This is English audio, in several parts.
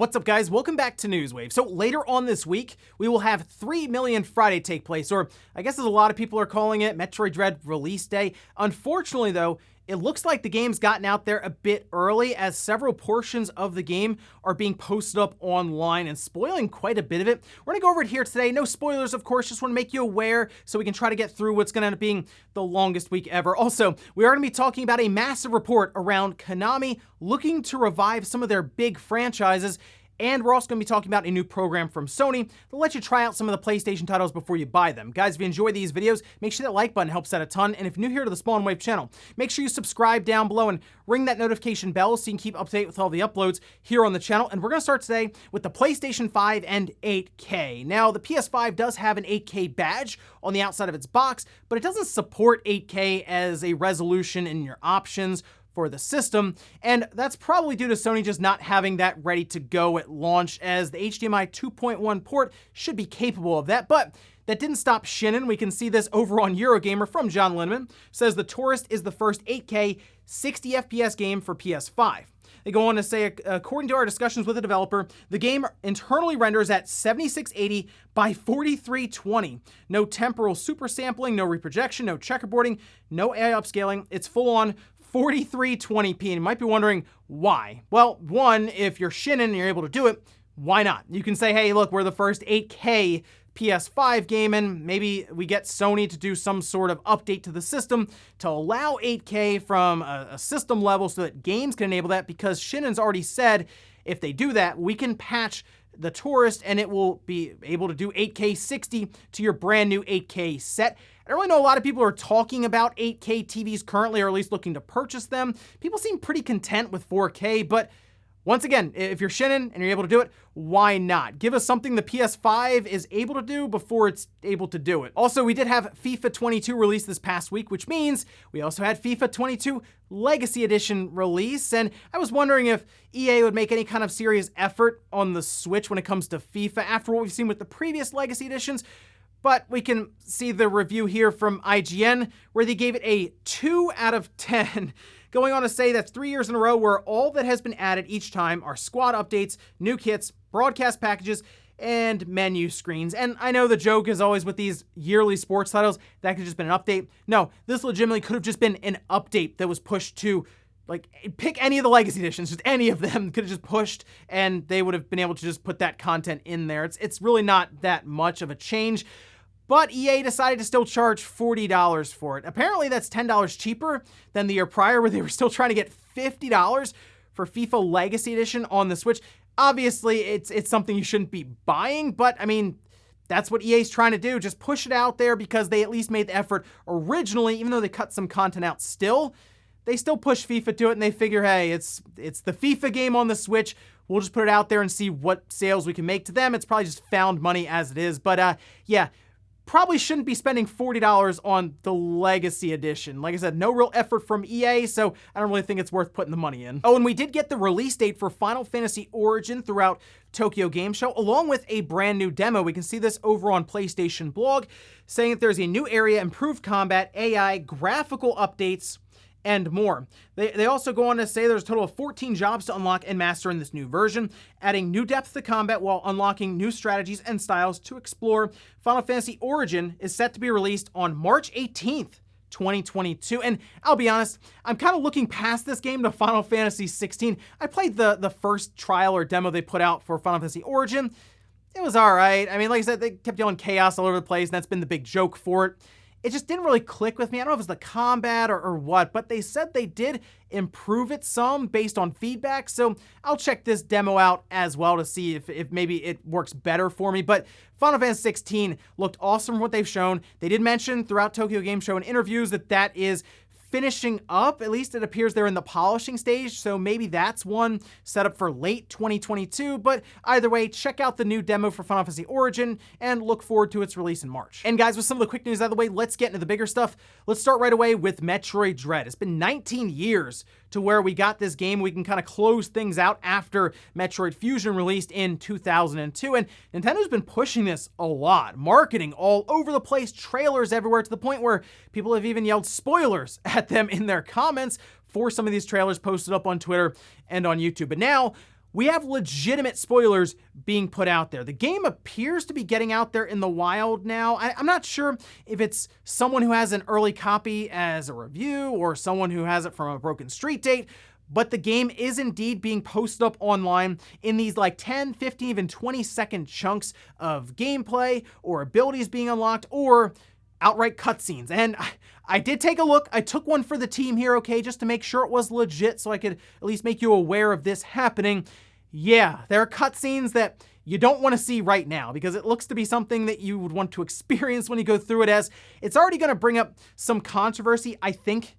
What's up, guys? Welcome back to Newswave. So later on this week, we will have 3 Million Friday take place, or I guess as a lot of people are calling it, Metroid Dread release day. Unfortunately, though, it looks like the game's gotten out there a bit early, as several portions of the game are being posted up online and spoiling quite a bit of it. We're gonna go over it here today. No spoilers, of course, just wanna make you aware so we can try to get through what's gonna end up being the longest week ever. Also, we are gonna be talking about a massive report around Konami looking to revive some of their big franchises. And we're also going to be talking about a new program from Sony that lets you try out some of the PlayStation titles before you buy them. Guys, if you enjoy these videos, make sure that like button helps out a ton. And if you're new here to the Spawn Wave channel, make sure you subscribe down below and ring that notification bell so you can keep up to date with all the uploads here on the channel. And we're going to start today with the PlayStation 5 and 8K. Now, the PS5 does have an 8K badge on the outside of its box, but it doesn't support 8K as a resolution in your options for the system, and that's probably due to Sony just not having that ready to go at launch, as the HDMI 2.1 port should be capable of that. But that didn't stop Shinnin. We can see this over on Eurogamer from John Linneman. Says The Tourist is the first 8K 60 FPS game for PS5. They go on to say, according to our discussions with the developer, the game internally renders at 7680 by 4320. No temporal super sampling, no reprojection, no checkerboarding, no AI upscaling. It's full on 4320p, and you might be wondering why. Well, one, if you're Shinnin and you're able to do it, why not? You can say, hey, look, we're the first 8K PS5 game, and maybe we get Sony to do some sort of update to the system to allow 8K from a system level so that games can enable that, because Shinnin's already said if they do that, we can patch The Tourist and it will be able to do 8K 60 to your brand new 8K set. I don't really know a lot of people are talking about 8K TVs currently, or at least looking to purchase them. People seem pretty content with 4K, but once again, if you're Shinnin and you're able to do it, why not? Give us something the PS5 is able to do before it's able to do it. Also, we did have FIFA 22 released this past week, which means we also had FIFA 22 Legacy Edition release, and I was wondering if EA would make any kind of serious effort on the Switch when it comes to FIFA after what we've seen with the previous Legacy Editions. But we can see the review here from IGN, where they gave it a 2 out of 10, going on to say that 3 years in a row where all that has been added each time are squad updates, new kits, broadcast packages, and menu screens. And I know the joke is always with these yearly sports titles, that could have just been an update. No, this legitimately could have just been an update that was pushed to, like, pick any of the Legacy Editions, just any of them could have just pushed, and they would have been able to just put that content in there. It's really not that much of a change. But EA decided to still charge $40 for it. Apparently that's $10 cheaper than the year prior, where they were still trying to get $50 for FIFA Legacy Edition on the Switch. Obviously, it's something you shouldn't be buying, but I mean, that's what EA's trying to do. Just push it out there, because they at least made the effort originally, even though they cut some content out still. They still push FIFA to it, and they figure, hey, it's the FIFA game on the Switch. We'll just put it out there and see what sales we can make. To them, it's probably just found money as it is. But yeah, probably shouldn't be spending $40 on the Legacy Edition. Like I said, no real effort from EA, so I don't really think it's worth putting the money in. Oh, and we did get the release date for Final Fantasy Origin throughout Tokyo Game Show, along with a brand new demo. We can see this over on PlayStation Blog, saying that there's a new area, improved combat, AI, graphical updates, and more. They also go on to say there's a total of 14 jobs to unlock and master in this new version, adding new depth to combat while unlocking new strategies and styles to explore. Final Fantasy Origin is set to be released on March 18th, 2022. And I'll be honest, I'm kind of looking past this game to Final Fantasy 16. I played the first trial or demo they put out for Final Fantasy Origin. It was all right. I mean, like I said, they kept yelling chaos all over the place, and that's been the big joke for it. It just didn't really click with me. I don't know if it's the combat or what, but they said they did improve it some based on feedback. So I'll check this demo out as well to see if maybe it works better for me. But Final Fantasy 16 looked awesome from what they've shown. They did mention throughout Tokyo Game Show in interviews that is finishing up. At least it appears they're in the polishing stage, so maybe that's one set up for late 2022. But either way, check out the new demo for Final Fantasy Origin and look forward to its release in March. And guys, with some of the quick news out of the way, let's get into the bigger stuff. Let's start right away with Metroid Dread. It's been 19 years to where we got this game. We can kind of close things out after Metroid Fusion released in 2002, and Nintendo's been pushing this a lot. Marketing all over the place, trailers everywhere, to the point where people have even yelled spoilers at them in their comments for some of these trailers posted up on Twitter and on YouTube. But now we have legitimate spoilers being put out there. The game appears to be getting out there in the wild now. I'm not sure if it's someone who has an early copy as a review or someone who has it from a broken street date, but the game is indeed being posted up online in these like 10, 15, even 20-second chunks of gameplay or abilities being unlocked or outright cutscenes. And I did take a look. I took one for the team here, okay, just to make sure it was legit so I could at least make you aware of this happening. Yeah, there are cutscenes that you don't want to see right now because it looks to be something that you would want to experience when you go through it, as it's already going to bring up some controversy, I think,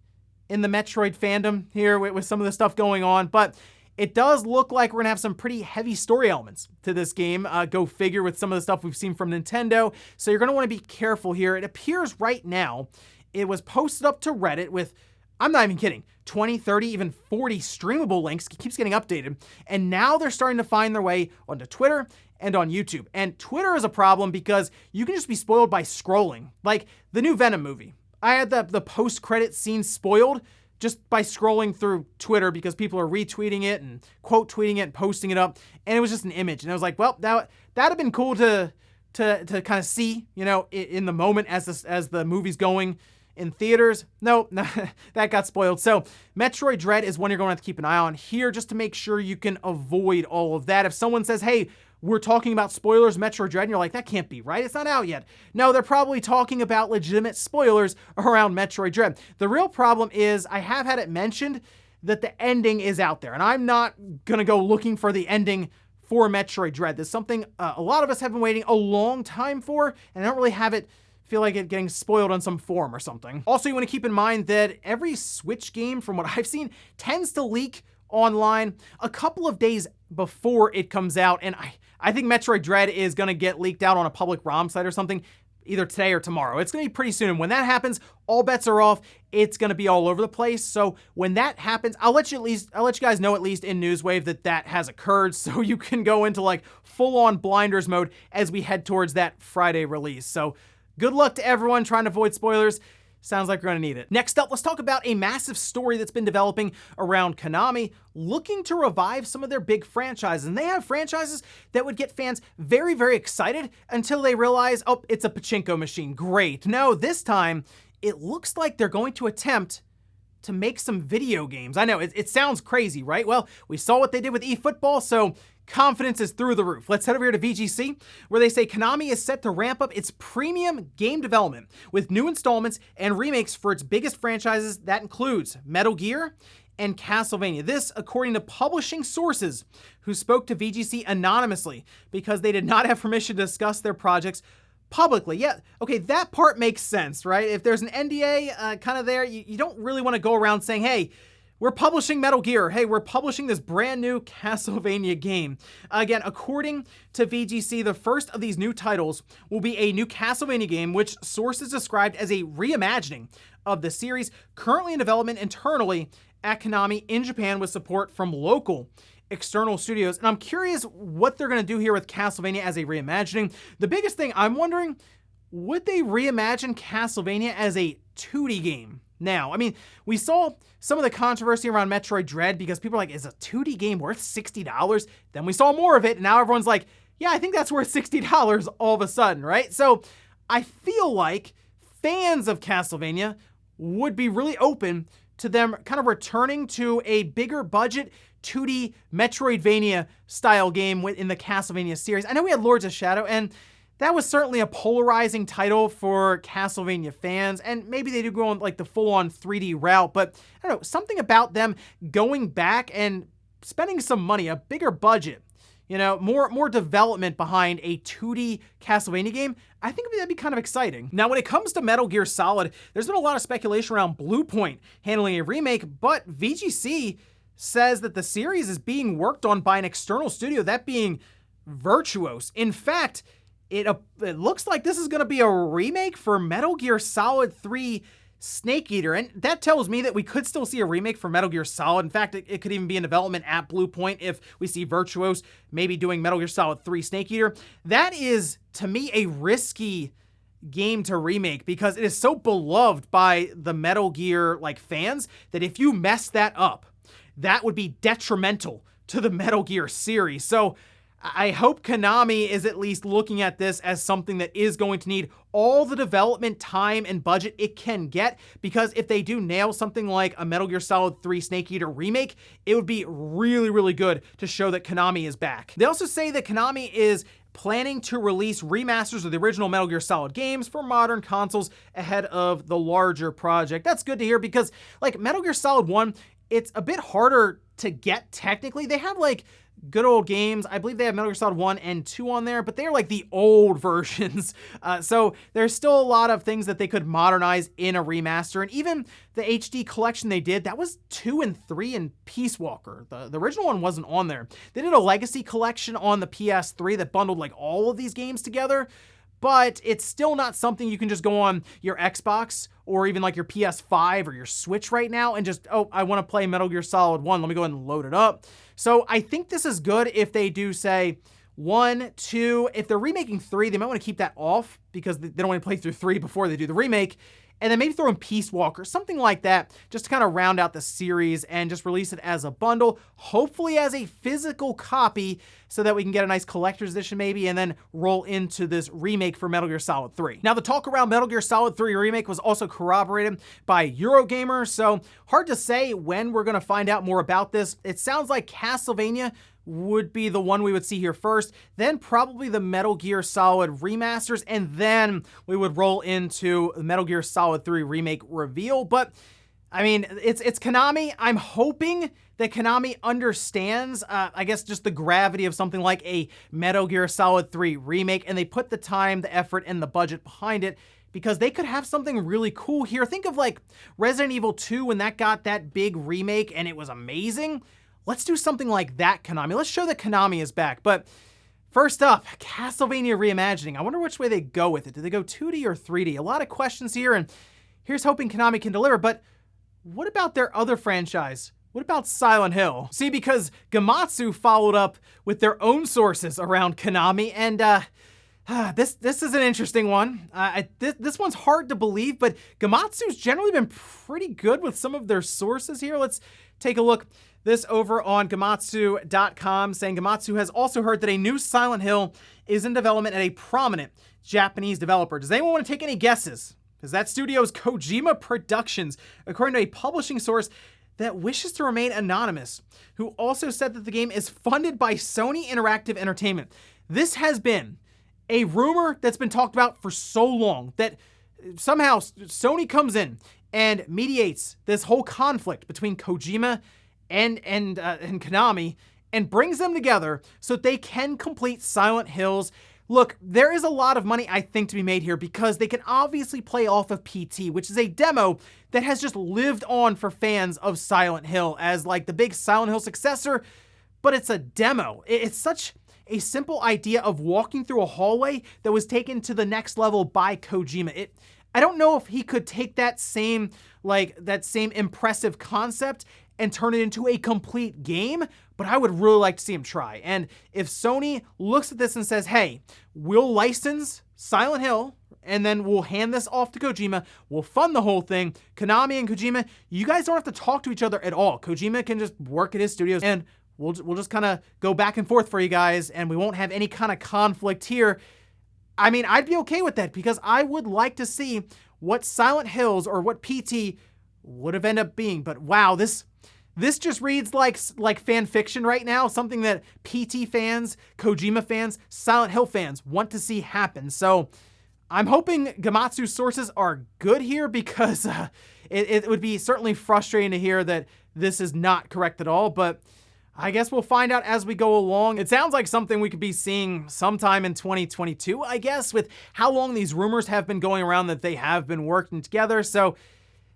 in the Metroid fandom here with some of the stuff going on. But it does look like we're going to have some pretty heavy story elements to this game. Go figure with some of the stuff we've seen from Nintendo. So you're going to want to be careful here. It appears right now it was posted up to Reddit with, I'm not even kidding, 20, 30, even 40 streamable links. It keeps getting updated. And now they're starting to find their way onto Twitter and on YouTube. And Twitter is a problem because you can just be spoiled by scrolling. Like the new Venom movie. I had the post-credit scene spoiled just by scrolling through Twitter because people are retweeting it and quote tweeting it and posting it up. And it was just an image. And I was like, well, that'd have been cool to kind of see, you know, in the moment as the movie's going in theaters. No, that got spoiled. So Metroid Dread is one you're going to have to keep an eye on here just to make sure you can avoid all of that. If someone says, hey, we're talking about spoilers, Metroid Dread, and you're like, that can't be right. It's not out yet. No, they're probably talking about legitimate spoilers around Metroid Dread. The real problem is I have had it mentioned that the ending is out there, and I'm not going to go looking for the ending for Metroid Dread. There's something a lot of us have been waiting a long time for, and I don't really have it feel like it getting spoiled on some forum or something. Also, you want to keep in mind that every Switch game, from what I've seen, tends to leak online a couple of days before it comes out, and I think Metroid Dread is going to get leaked out on a public ROM site or something either today or tomorrow. It's going to be pretty soon. When that happens, all bets are off. It's going to be all over the place. So when that happens, I'll let you guys know at least in Newswave that has occurred, so you can go into like full-on blinders mode as we head towards that Friday release. So good luck to everyone trying to avoid spoilers. Sounds like we're gonna need it. Next up, let's talk about a massive story that's been developing around Konami, looking to revive some of their big franchises. And they have franchises that would get fans very, very excited until they realize, oh, it's a pachinko machine. Great. No, this time, it looks like they're going to attempt to make some video games. I know, it sounds crazy, right? Well, we saw what they did with eFootball, so confidence is through the roof. Let's head over here to VGC, where they say Konami is set to ramp up its premium game development with new installments and remakes for its biggest franchises. That includes Metal Gear and Castlevania. This, according to publishing sources who spoke to VGC anonymously because they did not have permission to discuss their projects publicly. Yeah, okay, that part makes sense, right? If there's an NDA kind of there, you don't really want to go around saying, hey, we're publishing Metal Gear. Hey, we're publishing this brand new Castlevania game. Again, according to VGC, the first of these new titles will be a new Castlevania game, which sources described as a reimagining of the series currently in development internally at Konami in Japan with support from local external studios. And I'm curious what they're going to do here with Castlevania as a reimagining. The biggest thing I'm wondering, would they reimagine Castlevania as a 2D game? Now, I mean, we saw some of the controversy around Metroid Dread because people are like, is a 2D game worth $60? Then we saw more of it, and now everyone's like, yeah, I think that's worth $60 all of a sudden, right? So I feel like fans of Castlevania would be really open to them kind of returning to a bigger budget 2D Metroidvania style game in the Castlevania series. I know we had Lords of Shadow, and that was certainly a polarizing title for Castlevania fans, and maybe they do go on like the full-on 3D route, but I don't know, something about them going back and spending some money, a bigger budget, you know, more development behind a 2D Castlevania game, I think that'd be kind of exciting. Now, when it comes to Metal Gear Solid, there's been a lot of speculation around Bluepoint handling a remake, but VGC says that the series is being worked on by an external studio, that being Virtuos. In fact, it looks like this is going to be a remake for Metal Gear Solid 3 Snake Eater, and that tells me that we could still see a remake for Metal Gear Solid. In fact, it could even be in development at Bluepoint if we see Virtuos maybe doing Metal Gear Solid 3 Snake Eater. That is, to me, a risky game to remake because it is so beloved by the Metal Gear fans that if you mess that up, that would be detrimental to the Metal Gear series. So I hope Konami is at least looking at this as something that is going to need all the development time and budget it can get, because if they do nail something like a Metal Gear Solid 3 Snake Eater remake, it would be really, really good to show that Konami is back. They also say that Konami is planning to release remasters of the original Metal Gear Solid games for modern consoles ahead of the larger project. That's good to hear, because like Metal Gear Solid 1, it's a bit harder to get technically. They have like good old games. I believe they have Metal Gear Solid 1 and 2 on there, but they're like the old versions. So there's still a lot of things that they could modernize in a remaster. And even the HD collection they did, that was 2 and 3 in Peace Walker. The original one wasn't on there. They did a legacy collection on the PS3 that bundled like all of these games together, but it's still not something you can just go on your Xbox or even like your PS5 or your Switch right now and just, oh, I want to play Metal Gear Solid 1. Let me go ahead and load it up. So I think this is good if they do say 1, 2. If they're remaking 3, they might want to keep that off because they don't want to play through 3 before they do the remake. And then maybe throw in Peace Walker, something like that, just to kind of round out the series and just release it as a bundle, hopefully as a physical copy, so that we can get a nice collector's edition maybe, and then roll into this remake for Metal Gear Solid 3. Now, the talk around Metal Gear Solid 3 Remake was also corroborated by Eurogamer, so hard to say when we're going to find out more about this. It sounds like Castlevania would be the one we would see here first, then probably the Metal Gear Solid remasters, and then we would roll into Metal Gear Solid 3 Remake reveal. But I mean, it's Konami. I'm hoping that Konami understands, I guess, just the gravity of something like a Metal Gear Solid 3 Remake, and they put the time, the effort, and the budget behind it, because they could have something really cool here. Think of like Resident Evil 2 when that got that big remake and it was amazing. Let's do something like that, Konami. Let's show that Konami is back. But first up, Castlevania reimagining. I wonder which way they go with it. Do they go 2D or 3D? A lot of questions here, and here's hoping Konami can deliver. But what about their other franchise? What about Silent Hill? See, because Gamatsu followed up with their own sources around Konami, and this is an interesting one. This one's hard to believe, but Gamatsu's generally been pretty good with some of their sources here. Let's take a look. This over on Gamatsu.com, saying Gamatsu has also heard that a new Silent Hill is in development at a prominent Japanese developer. Does anyone want to take any guesses? Because that studio is Kojima Productions, according to a publishing source that wishes to remain anonymous, who also said that the game is funded by Sony Interactive Entertainment. This has been a rumor that's been talked about for so long that somehow Sony comes in and mediates this whole conflict between Kojima and Konami and brings them together so that they can complete Silent Hills. Look, there is a lot of money, I think, to be made here, because they can obviously play off of PT, which is a demo that has just lived on for fans of Silent Hill as like the big Silent Hill successor, but it's a demo. It's such a simple idea of walking through a hallway that was taken to the next level by Kojima. I don't know if he could take that same impressive concept and turn it into a complete game, but I would really like to see him try. And if Sony looks at this and says, hey, we'll license Silent Hill, and then we'll hand this off to Kojima, we'll fund the whole thing, Konami and Kojima, you guys don't have to talk to each other at all. Kojima can just work at his studios, and we'll just kind of go back and forth for you guys, and we won't have any kind of conflict here. I mean, I'd be okay with that, because I would like to see what Silent Hills or what PT would have ended up being. But wow, this just reads like fan fiction right now, something that PT fans, Kojima fans, Silent Hill fans want to see happen. So I'm hoping Gamatsu's sources are good here, because it would be certainly frustrating to hear that this is not correct at all, but I guess we'll find out as we go along. It sounds like something we could be seeing sometime in 2022, I guess, with how long these rumors have been going around that they have been working together. So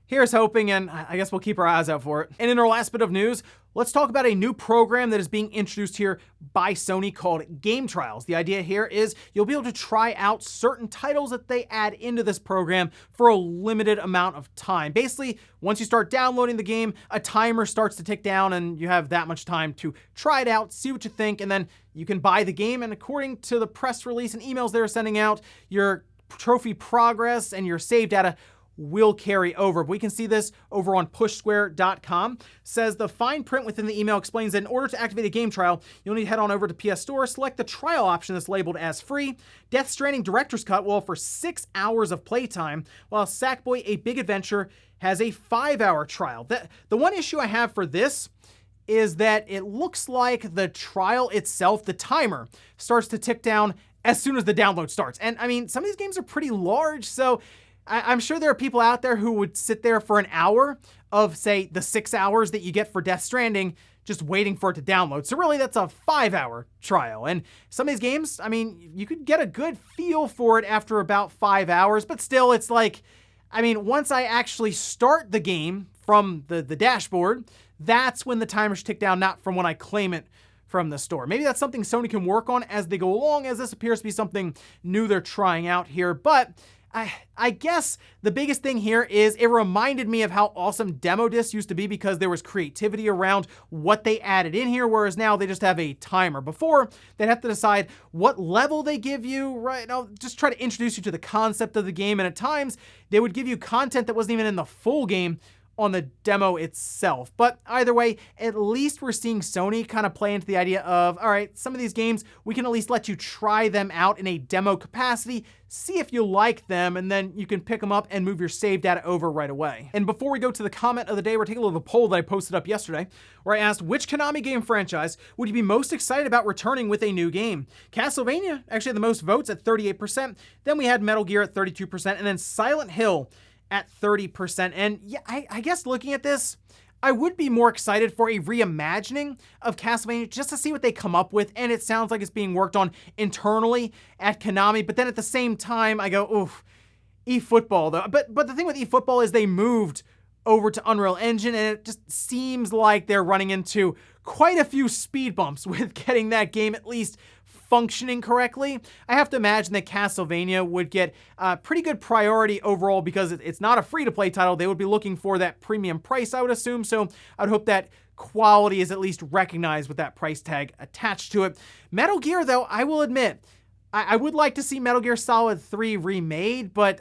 here's hoping, and I guess we'll keep our eyes out for it. And in our last bit of news, let's talk about a new program that is being introduced here by Sony called Game Trials. The idea here is you'll be able to try out certain titles that they add into this program for a limited amount of time. Basically, once you start downloading the game, a timer starts to tick down and you have that much time to try it out, see what you think, and then you can buy the game. And according to the press release and emails they're sending out, your trophy progress and your save data will carry over. We can see this over on pushsquare.com. Says the fine print within the email explains that in order to activate a game trial, you'll need to head on over to PS Store, select the trial option that's labeled as free. Death Stranding Director's Cut will offer 6 hours of playtime, while Sackboy: A Big Adventure has a 5-hour trial. The one issue I have for this is that it looks like the trial itself, the timer, starts to tick down as soon as the download starts. And I mean, some of these games are pretty large, so I'm sure there are people out there who would sit there for an hour of, say, the 6 hours that you get for Death Stranding, just waiting for it to download. So really, that's a 5-hour trial. And some of these games, I mean, you could get a good feel for it after about 5 hours, but still, it's like, I mean, once I actually start the game from the dashboard, that's when the timer should tick down, not from when I claim it from the store. Maybe that's something Sony can work on as they go along, as this appears to be something new they're trying out here. But I guess the biggest thing here is it reminded me of how awesome demo discs used to be, because there was creativity around what they added in here, whereas now they just have a timer. Before, they'd have to decide what level they give you, right? Now, just try to introduce you to the concept of the game, and at times, they would give you content that wasn't even in the full game on the demo itself. But either way, at least we're seeing Sony kind of play into the idea of, all right, some of these games, we can at least let you try them out in a demo capacity, see if you like them, and then you can pick them up and move your save data over right away. And before we go to the comment of the day, we're taking a look at the poll that I posted up yesterday, where I asked, which Konami game franchise would you be most excited about returning with a new game? Castlevania actually had the most votes at 38%. Then we had Metal Gear at 32%, and then Silent Hill at 30%. And yeah, I guess looking at this, I would be more excited for a reimagining of Castlevania just to see what they come up with. And it sounds like it's being worked on internally at Konami. But then at the same time, I go, oof, eFootball though. But the thing with eFootball is they moved over to Unreal Engine, and it just seems like they're running into quite a few speed bumps with getting that game at least functioning correctly. I have to imagine that Castlevania would get pretty good priority overall, because it's not a free-to-play title. They would be looking for that premium price, I would assume. So I'd hope that quality is at least recognized with that price tag attached to it. Metal Gear, though, I will admit, I would like to see Metal Gear Solid 3 remade, but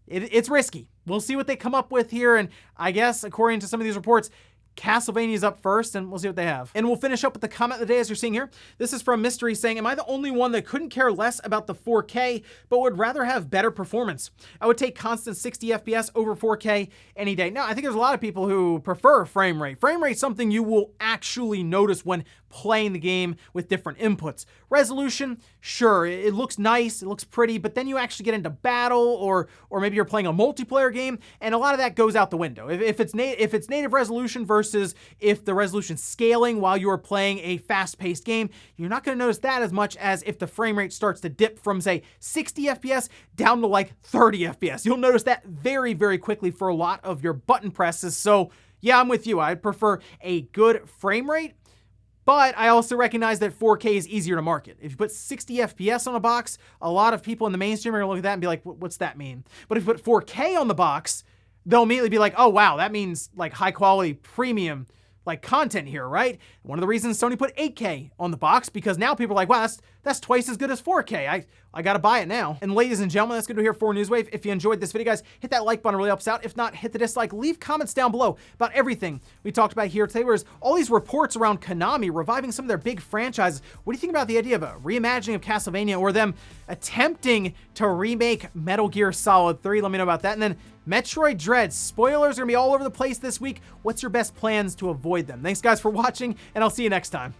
it's risky. We'll see what they come up with here, and I guess, according to some of these reports, Castlevania's up first, and we'll see what they have. And we'll finish up with the comment of the day, as you're seeing here. This is from Mystery saying, am I the only one that couldn't care less about the 4K, but would rather have better performance? I would take constant 60 FPS over 4K any day. Now, I think there's a lot of people who prefer frame rate. Frame rate's something you will actually notice when playing the game with different inputs. Resolution, sure, it looks nice, it looks pretty, but then you actually get into battle, or maybe you're playing a multiplayer game, and a lot of that goes out the window. If it's native resolution versus if the resolution's scaling while you are playing a fast-paced game, you're not going to notice that as much as if the frame rate starts to dip from, say, 60 FPS down to like 30 FPS. You'll notice that very, very quickly for a lot of your button presses. So yeah, I'm with you. I'd prefer a good frame rate, but I also recognize that 4K is easier to market. If you put 60 FPS on a box, a lot of people in the mainstream are going to look at that and be like, what's that mean? But if you put 4K on the box, they'll immediately be like, oh wow, that means like high quality premium like content here, right? One of the reasons Sony put 8K on the box, because now people are like, wow, that's twice as good as 4K. I gotta buy it now. And ladies and gentlemen, that's gonna do here for Newswave. If you enjoyed this video, guys, hit that like button, it really helps out. If not, hit the dislike. Leave comments down below about everything we talked about here today. Whereas all these reports around Konami reviving some of their big franchises, what do you think about the idea of a reimagining of Castlevania, or them attempting to remake Metal Gear Solid 3? Let me know about that. And then Metroid Dread, spoilers are gonna be all over the place this week. What's your best plans to avoid them? Thanks guys for watching, and I'll see you next time.